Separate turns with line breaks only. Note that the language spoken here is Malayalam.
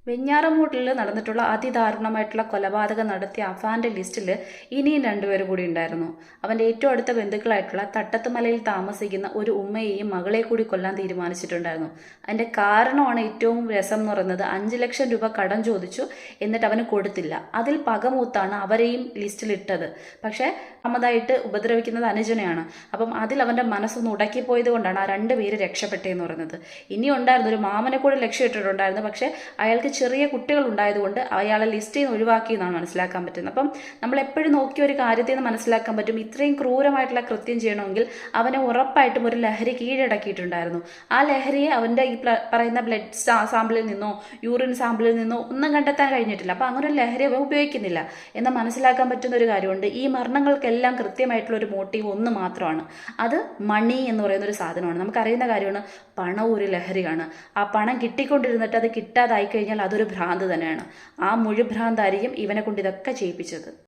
വെഞ്ഞാറമൂട്ടിൽ നടന്നിട്ടുള്ള അതിദാരുണമായിട്ടുള്ള കൊലപാതകം നടത്തിയ അഫാന്റെ ലിസ്റ്റിൽ ഇനിയും രണ്ടുപേരും കൂടി ഉണ്ടായിരുന്നു. അവന്റെ ഏറ്റവും അടുത്ത ബന്ധുക്കളായിട്ടുള്ള തട്ടത്തുമലയിൽ താമസിക്കുന്ന ഒരു ഉമ്മയെയും മകളെ കൂടി കൊല്ലാൻ തീരുമാനിച്ചിട്ടുണ്ടായിരുന്നു. അതിന്റെ കാരണമാണ് ഏറ്റവും രസം എന്ന് പറയുന്നത്, 5 ലക്ഷം രൂപ കടം ചോദിച്ചു, എന്നിട്ട് അവന് കൊടുത്തില്ല. അതിൽ പകമൂത്താണ് അവരെയും ലിസ്റ്റിലിട്ടത്. പക്ഷെ അമ്മതായിട്ട് ഉപദ്രവിക്കുന്നത് അനുജനെയാണ്. അപ്പം അതിൽ അവന്റെ മനസ്സൊന്ന് ഉടക്കിപ്പോയത് കൊണ്ടാണ് ആ 2 പേര് രക്ഷപ്പെട്ടതെന്ന് പറയുന്നത്. ഇനി ഉണ്ടായിരുന്നു ഒരു മാമനെ കൂടെ ലക്ഷ്യമിട്ടിട്ടുണ്ടായിരുന്നു. പക്ഷെ അയാൾക്ക് ചെറിയ കുട്ടികൾ ഉണ്ടായതുകൊണ്ട് അയാളെ ലിസ്റ്റിൽ നിന്ന് ഒഴിവാക്കി എന്നാണ് മനസ്സിലാക്കാൻ പറ്റുന്നത്. അപ്പം നമ്മൾ എപ്പോഴും നോക്കിയ ഒരു കാര്യത്തിൽ നിന്ന് മനസ്സിലാക്കാൻ പറ്റും, ഇത്രയും ക്രൂരമായിട്ടുള്ള കൃത്യം ചെയ്യണമെങ്കിൽ അവനെ ഉറപ്പായിട്ടും ഒരു ലഹരി കീഴടക്കിയിട്ടുണ്ടായിരുന്നു. ആ ലഹരിയെ അവന്റെ ഈ പറയുന്ന ബ്ലഡ് സാമ്പിളിൽ നിന്നോ യൂറിൻ സാമ്പിളിൽ നിന്നോ ഒന്നും കണ്ടെത്താൻ കഴിഞ്ഞിട്ടില്ല. അപ്പം അങ്ങനെ ഒരു ലഹരി അവൻ ഉപയോഗിക്കുന്നില്ല എന്ന് മനസ്സിലാക്കാൻ പറ്റുന്ന ഒരു കാര്യമുണ്ട്. ഈ മരണങ്ങൾക്കെല്ലാം കൃത്യമായിട്ടുള്ള ഒരു മോട്ടീവ് ഒന്ന് മാത്രമാണ്, അത് മണി എന്ന് പറയുന്ന ഒരു സാധനമാണ്. നമുക്കറിയുന്ന കാര്യമാണ്, പണം ഒരു ലഹരിയാണ്. ആ പണം കിട്ടിക്കൊണ്ടിരുന്നിട്ട് അത് കിട്ടാതായി കഴിഞ്ഞാൽ അതൊരു ഭ്രാന്ത് തന്നെയാണ്. ആ മുഴുഭ്രാന്തായിരിക്കും ഇവനെ കൊണ്ട് ഇതൊക്കെ ചെയ്യിപ്പിച്ചത്.